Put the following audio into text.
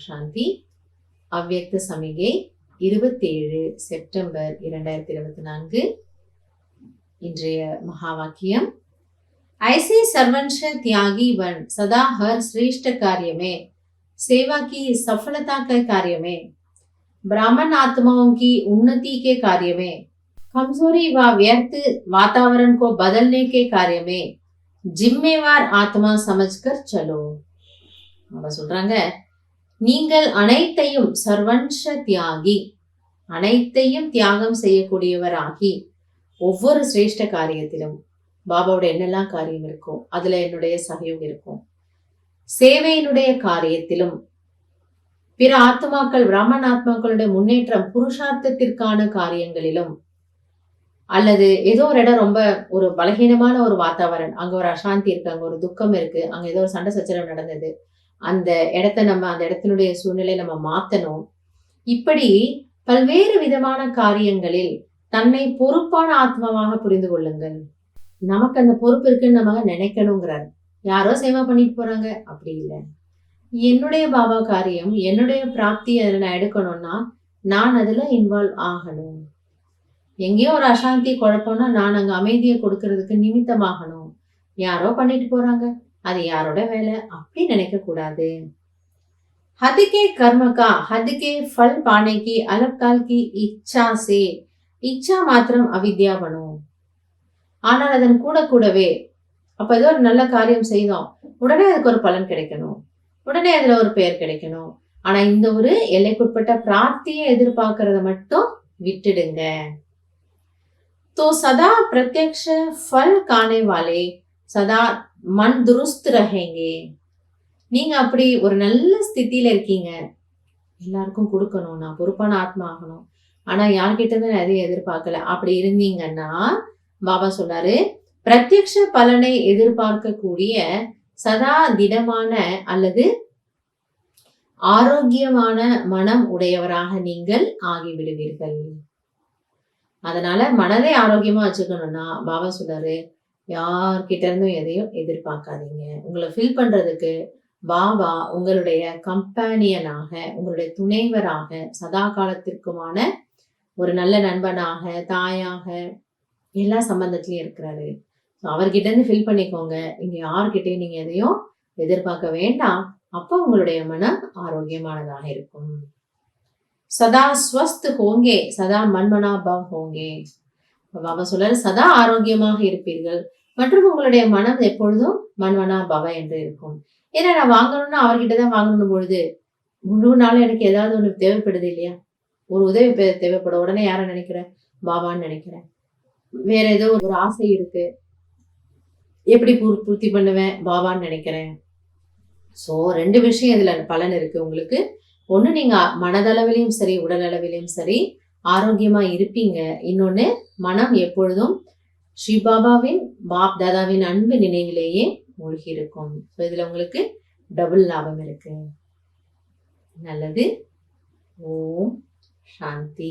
சாந்தி. அவ்யக்த சமிகை 27 செப்டம்பர் 2024. இன்றைய மகா வாக்கியம், ऐसे सर्वंश त्यागी बन सदा हर श्रेष्ठ कार्य में, सेवा की सफलता के कार्य में, ब्राह्मण आत्माओं की उन्नति के कार्य में, कमजोरी व व्यर्थ वातावरण को बदलने के कार्य में जिम्मेवार आत्मा समझकर चलो. அவங்க சொல்றாங்க, நீங்கள் அனைத்தையும் சர்வன்ஷ தியாகி, அனைத்தையும் தியாகம் செய்யக்கூடியவராகி, ஒவ்வொரு சிரேஷ்ட காரியத்திலும் பாபாவோட என்னெல்லாம் காரியம் இருக்கும் அதுல என்னுடைய சகயோகம் இருக்கும். சேவையினுடைய காரியத்திலும் பிற ஆத்மாக்கள் பிராமண ஆத்மாக்களுடைய முன்னேற்றம் புருஷார்த்தத்திற்கான காரியங்களிலும், அல்லது ஏதோ ஒரு இடம் ரொம்ப ஒரு பலகீனமான ஒரு வாத்தாவரணம், அங்க ஒரு அசாந்தி இருக்கு, அங்க ஒரு துக்கம் இருக்கு, அங்க ஏதோ ஒரு சண்டை சச்சரவு நடந்தது, அந்த இடத்த நம்ம அந்த இடத்தினுடைய சூழ்நிலை நம்ம மாத்தணும். இப்படி பல்வேறு விதமான காரியங்களில் தன்னை பொறுப்பான ஆத்மாவாக புரிந்து கொள்ளுங்கள். நமக்கு அந்த பொறுப்பு இருக்குன்னு நம்ம நினைக்கணுங்கிறார். யாரோ சேவா பண்ணிட்டு போறாங்க அப்படி இல்லை. என்னுடைய பாபா காரியம், என்னுடைய பிராப்தி அதில் நான் எடுக்கணும்னா நான் அதுல இன்வால்வ் ஆகணும். எங்கேயோ ஒரு அசாந்தி குழப்பம்னா நான் அங்க அமைதியை கொடுக்கறதுக்கு நிமித்தமாகணும். யாரோ பண்ணிட்டு போறாங்க, அது யாரோட வேலை அப்படி நினைக்க கூடாது. हद के कर्म का हद के फल पाने की अलग काल की इच्छा से इच्छा மாத்திரம் அவித்யா பண்ணும். ஆனால் அதன் கூட கூடவே அப்ப ஏதோ ஒரு நல்ல காரியம் செய்தோம், உடனே அதுக்கு ஒரு பலன் கிடைக்கணும், உடனே அதுல ஒரு பெயர் கிடைக்கணும். ஆனா இந்த ஒரு எல்லைக்குட்பட்ட பிரார்த்தியை எதிர்பார்க்கறத மட்டும் விட்டுடுங்க. तो सदा प्रत्यक्ष फल खाने वाले सदा मन दुरुस्त रहेंगे. நீங்க அப்படி ஒரு நல்ல ஸ்திதியில இருக்கீங்க, எல்லாருக்கும் கொடுக்கணும், நான் பொறுப்பான ஆத்மா ஆகணும், ஆனா யார்கிட்ட இருந்து நான் எதையும் எதிர்பார்க்கல, அப்படி இருந்தீங்கன்னா பாபா சொல்றாரு, பிரத்யக்ஷ பலனை எதிர்பார்க்கக்கூடிய சதா திடமான அல்லது ஆரோக்கியமான மனம் உடையவராக நீங்கள் ஆகிவிடுவீர்கள். அதனால மனதை ஆரோக்கியமா வச்சுக்கணும்னா பாபா சொல்றாரு, யார்கிட்ட இருந்தும் எதையும் எதிர்பார்க்காதீங்க. உங்களை ஃபில் பண்றதுக்கு பாபா உங்களுடைய கம்பேனியனாக, உங்களுடைய துணைவராக, சதா காலத்திற்குமான ஒரு நல்ல நண்பனாக, தாயாக, எல்லா சம்பந்தத்திலயும் இருக்கிறாரு. அவர்கிட்ட இருந்து ஃபில் பண்ணிக்கோங்க. இங்க யார்கிட்டயும் நீங்க எதையும் எதிர்பார்க்க வேண்டாம். அப்போ உங்களுடைய மனம் ஆரோக்கியமானதாக இருக்கும். சதா ஸ்வஸ்த் ஹோங்கே சதா மன்மனா பவ் ஹோங்கே. பாபா சொல்றாரு, சதா ஆரோக்கியமாக இருப்பீர்கள் மற்றும் உங்களுடைய மனம் எப்பொழுதும் மன்மனா பவ என்று இருக்கும். ஏன்னா நான் வாங்கணும்னா அவர்கிட்டதான் வாங்கணும் பொழுது முழு நாள் எனக்கு ஏதாவது ஒண்ணு தேவைப்படுது இல்லையா? ஒரு உதவி தேவைப்படும், உடனே யார நினைக்கிறேன்? பாபான்னு நினைக்கிறேன். வேற ஏதோ ஒரு ஆசை இருக்கு, எப்படி பூர்த்தி பண்ணுவேன்? பாபான்னு நினைக்கிறேன். சோ 2 விஷயம் இதுல பலன் இருக்கு உங்களுக்கு. ஒண்ணு, நீங்க மனதளவிலையும் சரி உடல் அளவிலையும் சரி ஆரோக்கியமா இருப்பீங்க. இன்னொன்னு, மனம் எப்பொழுதும் ஸ்ரீ பாபாவின் பாப் தாதாவின் அன்பு நினைவிலேயே மூழ்கி இருக்கும். இதுல உங்களுக்கு டபுள் லாபம் இருக்கு. நல்லது. ஓம் சாந்தி.